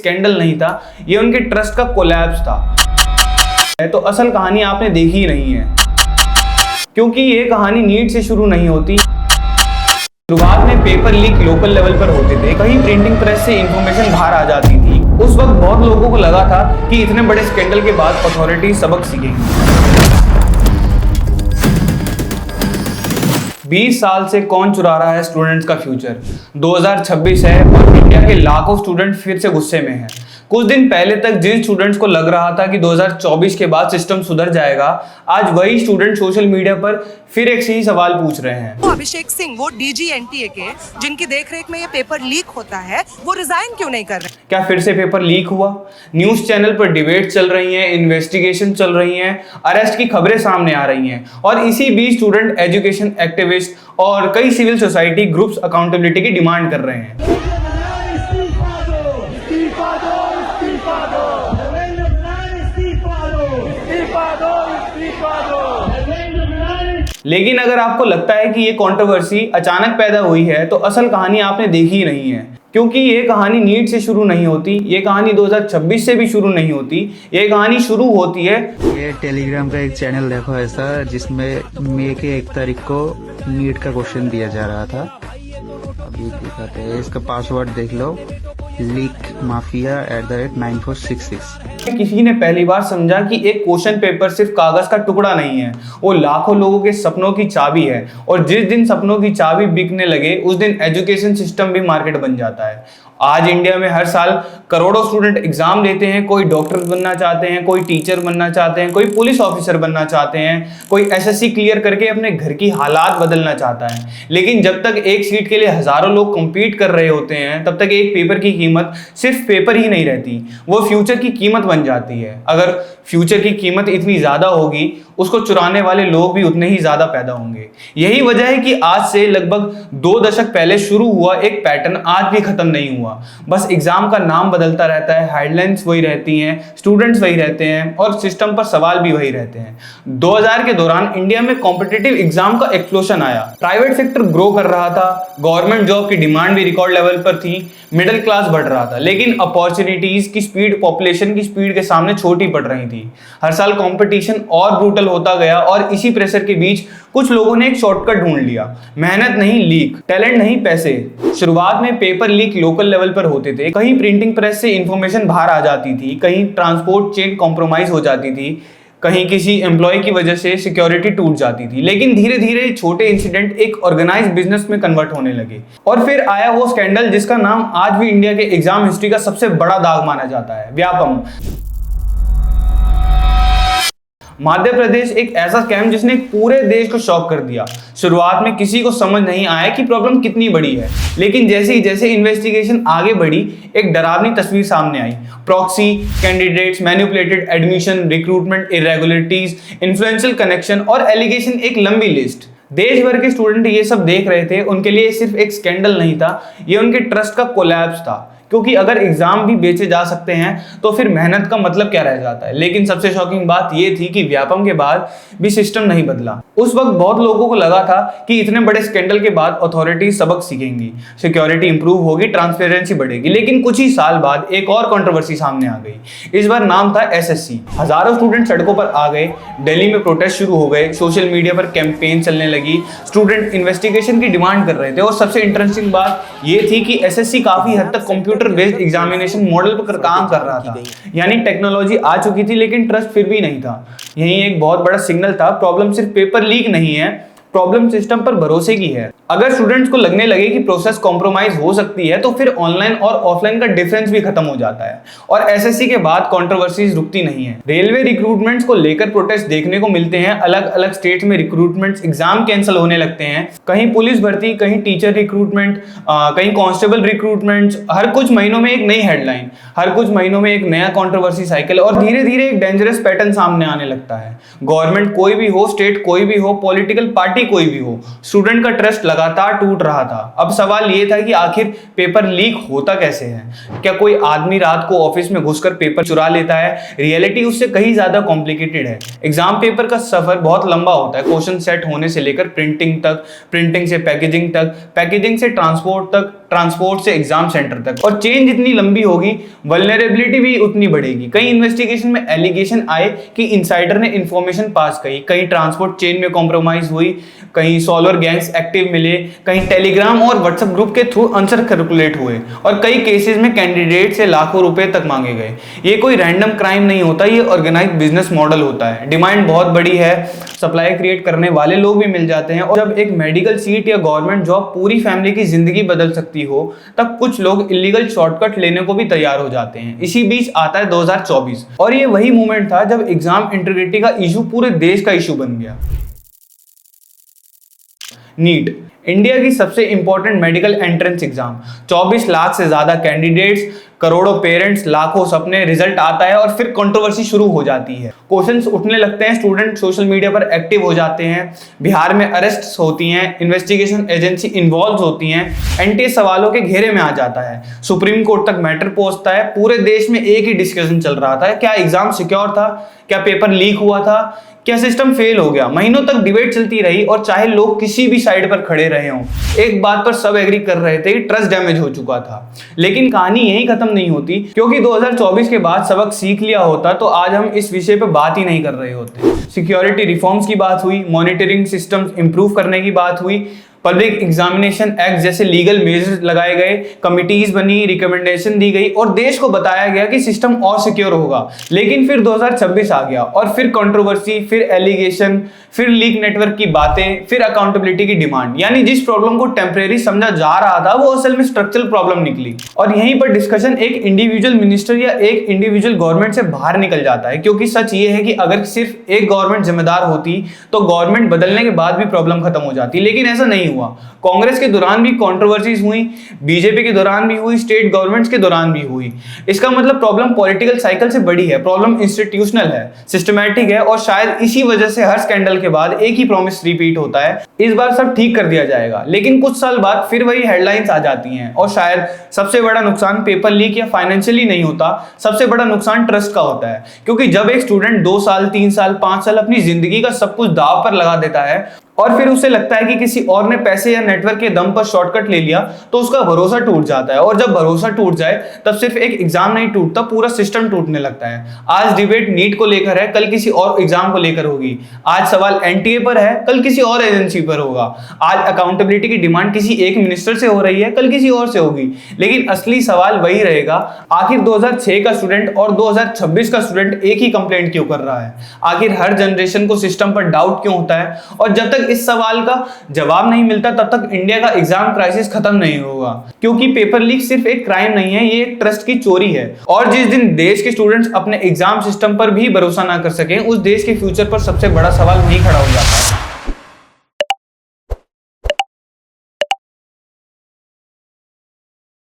Scandal नहीं था, ये उनके ट्रस्ट का कोलैप्स था। तो असल कहानी आपने देखी ही नहीं है, क्योंकि ये कहानी नीट से शुरू नहीं होती। शुरुआत में पेपर लीक लोकल लेवल पर होते थे, कहीं प्रिंटिंग प्रेस से इंफॉर्मेशन बाहर आ जाती थी। उस वक्त बहुत लोगों को लगा था कि इतने बड़े स्कैंडल के बाद अथॉरिटी सबक सीखेंगी। 20 साल से कौन चुरा रहा है स्टूडेंट्स का फ्यूचर। 2026 है और इंडिया के लाखों स्टूडेंट फिर से गुस्से में हैं। कुछ दिन पहले तक जिन स्टूडेंट्स को लग रहा था कि 2024 के बाद सिस्टम सुधर जाएगा, आज वही स्टूडेंट सोशल मीडिया पर फिर एक ही सवाल पूछ रहे हैं। तो अभिषेक सिंह, वो डीजी एनटीए के जिनकी देखरेख में ये पेपर लीक होता है, वो रिजाइन क्यों नहीं कर रहे? क्या फिर से पेपर लीक हुआ? न्यूज चैनल पर डिबेट चल रही हैं, इन्वेस्टिगेशन चल रही हैं, अरेस्ट की खबरें सामने आ रही हैं और इसी बीच स्टूडेंट एजुकेशन एक्टिविस्ट और कई सिविल सोसाइटी ग्रुप्स अकाउंटेबिलिटी की डिमांड कर रहे हैं। लेकिन अगर आपको लगता है कि ये कंट्रोवर्सी अचानक पैदा हुई है, तो असल कहानी आपने देखी ही नहीं है, क्योंकि ये कहानी नीट से शुरू नहीं होती, ये कहानी 2026 से भी शुरू नहीं होती। ये कहानी शुरू होती है, ये टेलीग्राम का एक चैनल देखो ऐसा, जिसमें मई के 1 तारीख को नीट का क्वेश्चन दिया जा रहा था। अभी दिखाते हैं, इसका पासवर्ड देख लो, leakmafia@9466। किसी ने पहली बार समझा कि एक क्वेश्चन पेपर सिर्फ कागज का टुकड़ा नहीं है, वो लाखों लोगों के सपनों की चाबी है। और जिस दिन सपनों की चाबी बिकने लगे, उस दिन एजुकेशन सिस्टम भी मार्केट बन जाता है। आज इंडिया में हर साल करोड़ों स्टूडेंट एग्जाम देते हैं। कोई डॉक्टर बनना चाहते हैं, कोई टीचर बनना चाहते हैं, कोई पुलिस ऑफिसर बनना चाहते हैं, कोई एसएससी क्लियर करके अपने घर की हालात बदलना चाहता है। लेकिन जब तक एक सीट के लिए हजारों लोग कम्पीट कर रहे होते हैं, तब तक एक पेपर की कीमत सिर्फ पेपर ही नहीं रहती, वो फ्यूचर की कीमत बन जाती है। अगर फ्यूचर की कीमत इतनी ज्यादा होगी, उसको चुराने वाले लोग भी उतने ही ज्यादा पैदा होंगे। यही वजह है कि आज से लगभग 2 दशक पहले शुरू हुआ एक पैटर्न आज भी खत्म नहीं हुआ। बस एग्जाम का नाम बदलता रहता है, हेडलाइंस वही रहती हैं, स्टूडेंट्स वही रहते हैं और सिस्टम पर सवाल भी वही रहते हैं। 2000 के दौरान इंडिया में कॉम्पिटिटिव एग्जाम का एक्सप्लोशन आया। प्राइवेट सेक्टर ग्रो कर रहा था, गवर्नमेंट जॉब की डिमांड भी रिकॉर्ड लेवल पर थी, मिडिल क्लास बढ़ रहा था, लेकिन अपॉर्चुनिटीज की स्पीड पॉपुलेशन की स्पीड के सामने छोटी पड़ रही थी। हर साल कंपटीशन और ब्रूटल होता गया और इसी प्रेशर के बीच कुछ लोगों ने एक शॉर्टकट ढूंढ लिया। मेहनत नहीं लीक, टैलेंट नहीं पैसे। शुरुआत में पेपर लीक लोकल लेवल पर होते थे, कहीं प्रिंटिंग प्रेस से इंफॉर्मेशन बाहर आ जाती थी, कहीं ट्रांसपोर्ट चेन कॉम्प्रोमाइज हो जाती थी, कहीं किसी एम्प्लॉय की वजह से सिक्योरिटी टूट जाती थी। लेकिन धीरे धीरे छोटे इंसिडेंट एक ऑर्गेनाइज्ड बिजनेस में कन्वर्ट होने लगे और फिर आया वो स्कैंडल जिसका नाम आज भी इंडिया के एग्जाम हिस्ट्री का सबसे बड़ा दाग माना जाता है, व्यापम। मध्य प्रदेश एक ऐसा स्कैम जिसने पूरे देश को शॉक कर दिया। शुरुआत में किसी को समझ नहीं आया कि प्रॉब्लम कितनी बड़ी है, लेकिन जैसे जैसे इन्वेस्टिगेशन आगे बढ़ी, एक डरावनी तस्वीर सामने आई। Proxy candidates, manipulated admission, recruitment irregularities, influential connection और एलिगेशन, एक लंबी लिस्ट। देश भर के स्टूडेंट ये सब देख रहे थे। उनके लिए सिर्फ एक स्कैंडल नहीं था, ये उनके ट्रस्ट का कोलैप्स था। क्योंकि अगर एग्जाम भी बेचे जा सकते हैं तो फिर मेहनत का मतलब क्या रह जाता है। लेकिन सबसे शॉकिंग बात यह थी कि व्यापम के बाद भी सिस्टम नहीं बदला। उस वक्त बहुत लोगों को लगा था कि इतने बड़े स्कैंडल के बाद अथॉरिटी सबक सीखेंगी, सिक्योरिटी इंप्रूव होगी, ट्रांसपेरेंसी बढ़ेगी। लेकिन कुछ ही साल बाद एक और कंट्रोवर्सी सामने आ गई। इस बार नाम था एसएससी। हजारों स्टूडेंट सड़कों पर आ गए, दिल्ली में प्रोटेस्ट शुरू हो गए, सोशल मीडिया पर कैंपेन चलने लगी, स्टूडेंट इन्वेस्टिगेशन की डिमांड कर रहे थे। और सबसे इंटरेस्टिंग बात यह थी कि एसएससी काफी हद तक कंप्यूटर बेस्ड एग्जामिनेशन मॉडल पर काम कर रहा था। यानी टेक्नोलॉजी आ चुकी थी, लेकिन ट्रस्ट फिर भी नहीं था। यही एक बहुत बड़ा सिग्नल था। प्रॉब्लम सिर्फ पेपर लीक नहीं है, प्रॉब्लम सिस्टम पर भरोसे की है। अगर स्टूडेंट्स को लगने लगे कि प्रोसेस कॉम्प्रोमाइज हो सकती है, तो फिर ऑनलाइन और ऑफलाइन का डिफरेंस भी खत्म हो जाता है। और एसएससी के बाद कंट्रोवर्सीज रुकती नहीं है। रेलवे रिक्रूटमेंट्स को लेकर प्रोटेस्ट देखने को मिलते हैं। अलग अलग स्टेट्स में रिक्रूटमेंट्स, एग्जाम कैंसिल होने लगते हैं। कहीं पुलिस भर्ती, कहीं टीचर रिक्रूटमेंट, कहीं कांस्टेबल रिक्रूटमेंट्स। हर कुछ महीनों में एक नई हेडलाइन, हर कुछ महीनों में एक नया कंट्रोवर्सी साइकिल। और धीरे धीरे एक डेंजरस पैटर्न सामने आने लगता है। गवर्नमेंट कोई भी हो, स्टेट कोई भी हो, पॉलिटिकल पार्टी कोई भी हो, स्टूडेंट का ट्रस्ट लगातार टूट रहा था। अब सवाल यह था कि आखिर पेपर लीक होता कैसे है? क्या कोई आदमी रात को ऑफिस में घुसकर पेपर चुरा लेता है? रियलिटी उससे कहीं ज्यादा कॉम्प्लिकेटेड है। एग्जाम पेपर का सफर बहुत लंबा होता है। क्वेश्चन सेट होने से लेकर प्रिंटिंग तक, प्रिंटिंग से पैकेजिंग तक, पैकेजिंग से ट्रांसपोर्ट तक, ट्रांसपोर्ट से एग्जाम सेंटर तक। और चेन जितनी लंबी होगी वल्नरेबिलिटी भी उतनी बढ़ेगी। कई इन्वेस्टिगेशन में एलिगेशन आए कि इनसाइडर ने इंफॉर्मेशन पास की, कहीं ट्रांसपोर्ट चेन में कॉम्प्रोमाइज हुई, कहीं सॉल्वर गैंग्स एक्टिव मिले, कहीं टेलीग्राम और व्हाट्सएप ग्रुप के थ्रू आंसर कैलकुलेट हुए और कई केसेस में कैंडिडेट से लाखों रुपए तक मांगे गए। ये कोई रैंडम क्राइम नहीं होता, ये ऑर्गेनाइज्ड बिजनेस मॉडल होता है। डिमांड बहुत बड़ी है, सप्लाई क्रिएट करने वाले लोग भी मिल जाते हैं और जब एक मेडिकल सीट या गवर्नमेंट जॉब पूरी फैमिली की जिंदगी बदल सकती हो तब कुछ लोग इलीगल शॉर्टकट लेने को भी तैयार हो जाते हैं। इसी बीच आता है 2024 और ये वही मोमेंट था जब एग्जाम इंटीग्रिटी का इशू पूरे देश का इशू बन गया। नीट, इंडिया की सबसे important medical entrance exam, 24 lakh से ज्यादा कैंडिडेट्स, करोड़ों पेरेंट्स, लाखों सपने, रिजल्ट आता है और फिर कंट्रोवर्सी शुरू हो जाती है। क्वेश्चंस उठने लगते हैं, स्टूडेंट सोशल मीडिया पर एक्टिव हो जाते हैं, बिहार में अरेस्ट्स होती हैं, इन्वेस्टिगेशन एजेंसी इन्वॉल्व होती हैं, एनटीए सवालों के घेरे में आ जाता है, सुप्रीम कोर्ट तक मैटर पहुंचता है। पूरे देश में एक ही डिस्कशन चल रहा था, क्या एग्जाम सिक्योर था, क्या पेपर लीक हुआ था, क्या सिस्टम फेल हो गया। महीनों तक डिबेट चलती रही और चाहे लोग किसी भी साइड पर खड़े रहे हों, एक बात पर सब एग्री कर रहे थे कि ट्रस्ट डैमेज हो चुका था। लेकिन कहानी यहीं खत्म नहीं होती, क्योंकि 2024 के बाद सबक सीख लिया होता तो आज हम इस विषय पर बात ही नहीं कर रहे होते। सिक्योरिटी रिफॉर्म्स की बात हुई, मॉनिटरिंग सिस्टम इंप्रूव करने की बात हुई, पब्लिक एग्जामिनेशन एक्ट जैसे लीगल मेजर्स लगाए गए, कमिटीज बनी, रिकमेंडेशन दी गई और देश को बताया गया कि सिस्टम और सिक्योर होगा। लेकिन फिर 2026 आ गया और फिर कंट्रोवर्सी, फिर एलिगेशन, फिर लीक नेटवर्क की बातें, फिर अकाउंटेबिलिटी की डिमांड। यानी जिस प्रॉब्लम को टेम्परेरी समझा जा रहा था वो असल में स्ट्रक्चरल प्रॉब्लम निकली। और यहीं पर डिस्कशन एक इंडिविजुअल मिनिस्टर या एक इंडिविजुअल गवर्नमेंट से बाहर निकल जाता है, क्योंकि सच ये है कि अगर सिर्फ एक गवर्नमेंट जिम्मेदार होती तो गवर्नमेंट बदलने के बाद भी प्रॉब्लम खत्म हो जाती, लेकिन ऐसा नहीं हुआ। कांग्रेस के दौरान भी कंट्रोवर्सीज हुई, बीजेपी के दौरान भी हुई, स्टेट गवर्नमेंट्स के दौरान भी हुई। इसका मतलब प्रॉब्लम पॉलिटिकल साइकिल से बड़ी है, प्रॉब्लम इंस्टीट्यूशनल है, सिस्टमैटिक है और शायद इसी वजह से हर स्कैंडल के बाद एक ही प्रॉमिस रिपीट होता है, इस बार सब ठीक कर दिया जाएगा। लेकिन कुछ साल बाद फिर वही हेडलाइंस आ जाती हैं और शायद सबसे बड़ा नुकसान पेपर लीक या फाइनेंशियली नहीं होता, सबसे बड़ा नुकसान ट्रस्ट का होता है। क्योंकि जब एक स्टूडेंट 2 साल, 3 साल, 5 साल अपनी जिंदगी का सब कुछ दांव पर लगा देता है और फिर उसे लगता है कि किसी और ने पैसे या नेटवर्क के दम पर शॉर्टकट ले लिया, तो उसका भरोसा टूट जाता है। और जब भरोसा टूट जाए तब सिर्फ एक एग्जाम नहीं टूटता, पूरा सिस्टम टूटने लगता है। आज डिबेट नीट को लेकर है, कल किसी और एग्जाम को लेकर होगी। आज सवाल एनटीए पर है, कल किसी और एजेंसी पर होगा। आज अकाउंटेबिलिटी की डिमांड किसी एक मिनिस्टर से हो रही है, कल किसी और से होगी। लेकिन असली सवाल वही रहेगा, आखिर 2006 का स्टूडेंट और 2026 का स्टूडेंट एक ही कंप्लेंट क्यों कर रहा है? आखिर हर जनरेशन को सिस्टम पर डाउट क्यों होता है? और जब तक इस सवाल का जवाब नहीं मिलता तब तक इंडिया का एग्जाम क्राइसिस खत्म नहीं होगा। क्योंकि पेपर लीक सिर्फ एक क्राइम नहीं है, ये एक ट्रस्ट की चोरी है। और जिस दिन देश के स्टूडेंट्स अपने एग्जाम सिस्टम पर भी भरोसा ना कर सकें, उस देश के फ्यूचर पर सबसे बड़ा सवाल नहीं खड़ा हो जाता।